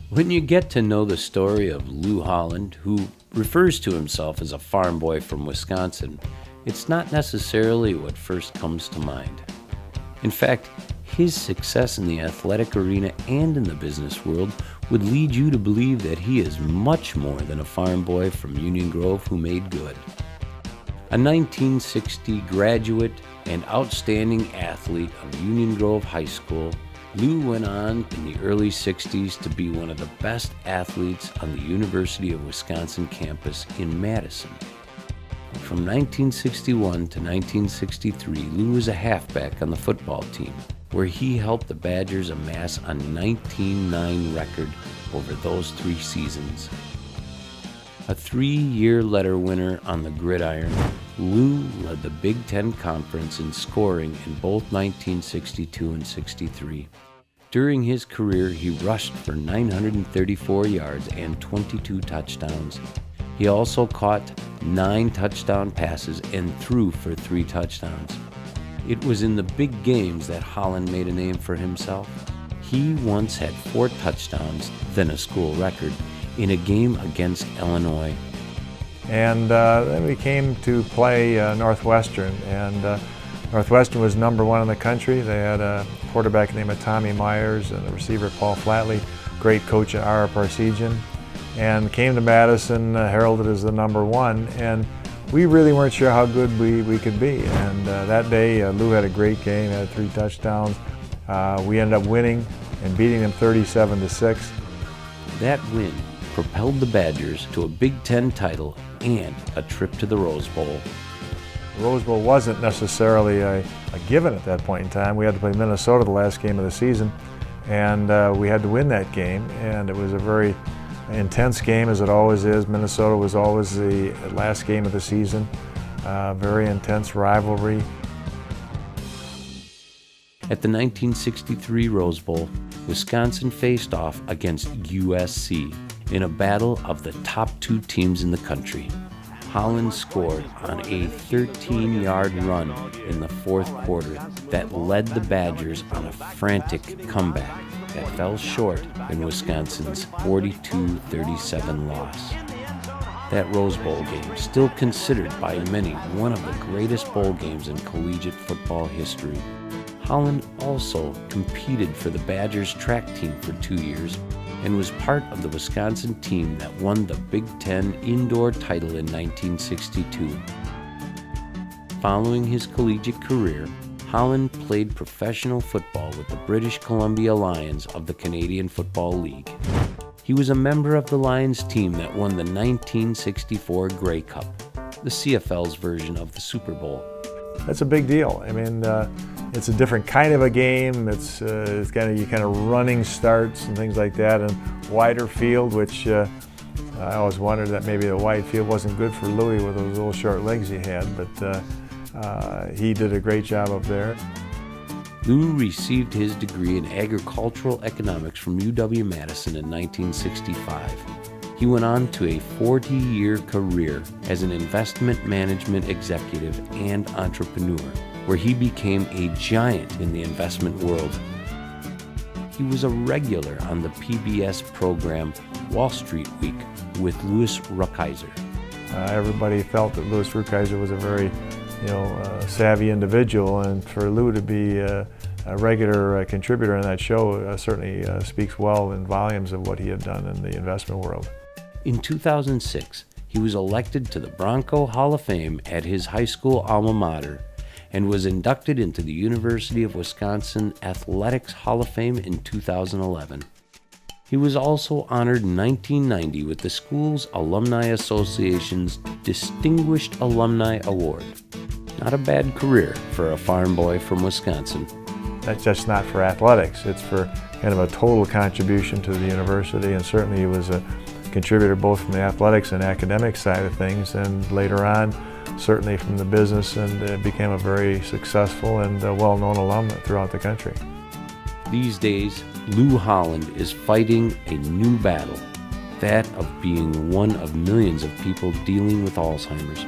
When you get to know the story of Lou Holland, who refers to himself as a farm boy from Wisconsin, it's not necessarily what first comes to mind. In fact, his success in the athletic arena and in the business world would lead you to believe that he is much more than a farm boy from Union Grove who made good. A 1960 graduate and outstanding athlete of Union Grove High School, Lou went on in the early 60s to be one of the best athletes on the University of Wisconsin campus in Madison. From 1961 to 1963, Lou was a halfback on the football team, where he helped the Badgers amass a 19-9 record over those 3 seasons. A 3-year letter winner on the gridiron, Lou led the Big Ten Conference in scoring in both 1962 and 63. During his career, he rushed for 934 yards and 22 touchdowns. He also caught 9 touchdown passes and threw for 3 touchdowns. It was in the big games that Holland made a name for himself. He once had 4 touchdowns, then a school record, in a game against Illinois. And then we came to play Northwestern, and Northwestern was #1 in the country. They had a quarterback named Tommy Myers and a receiver Paul Flatley, great coach at Ara Parsegian, and came to Madison heralded as the #1, and we really weren't sure how good we could be. And that day Lou had a great game, had 3 touchdowns. We ended up winning and beating them 37-6. That win propelled the Badgers to a Big Ten title and a trip to the Rose Bowl. The Rose Bowl wasn't necessarily a given at that point in time. We had to play Minnesota the last game of the season, and we had to win that game, and it was a very intense game, as it always is. Minnesota was always the last game of the season. Very intense rivalry. At the 1963 Rose Bowl, Wisconsin faced off against USC in a battle of the top 2 teams in the country. Holland scored on a 13-yard run in the 4th quarter that led the Badgers on a frantic comeback that fell short in Wisconsin's 42-37 loss. That Rose Bowl game, still considered by many one of the greatest bowl games in collegiate football history. Holland also competed for the Badgers track team for 2 years and was part of the Wisconsin team that won the Big Ten indoor title in 1962. Following his collegiate career, Holland played professional football with the British Columbia Lions of the Canadian Football League. He was a member of the Lions team that won the 1964 Grey Cup, the CFL's version of the Super Bowl. That's a big deal. I mean, it's a different kind of a game. It's kind of running starts and things like that, and wider field, which I always wondered that maybe the wide field wasn't good for Louis with those little short legs he had, but he did a great job up there. Lou received his degree in agricultural economics from UW-Madison in 1965. He went on to a 40-year career as an investment management executive and entrepreneur, where he became a giant in the investment world. He was a regular on the PBS program Wall Street Week with Louis Rukeyser. Everybody felt that Louis Rukeyser was a very savvy individual, and for Lou to be a regular contributor in that show certainly speaks well in volumes of what he had done in the investment world. In 2006, he was elected to the Bronco Hall of Fame at his high school alma mater and was inducted into the University of Wisconsin Athletics Hall of Fame in 2011. He was also honored in 1990 with the school's Alumni Association's Distinguished Alumni Award. Not a bad career for a farm boy from Wisconsin. That's just not for athletics. It's for kind of a total contribution to the university, and certainly he was a contributor both from the athletics and academic side of things, and later on certainly from the business, and became a very successful and well-known alum throughout the country. These days, Lou Holland is fighting a new battle, that of being one of millions of people dealing with Alzheimer's.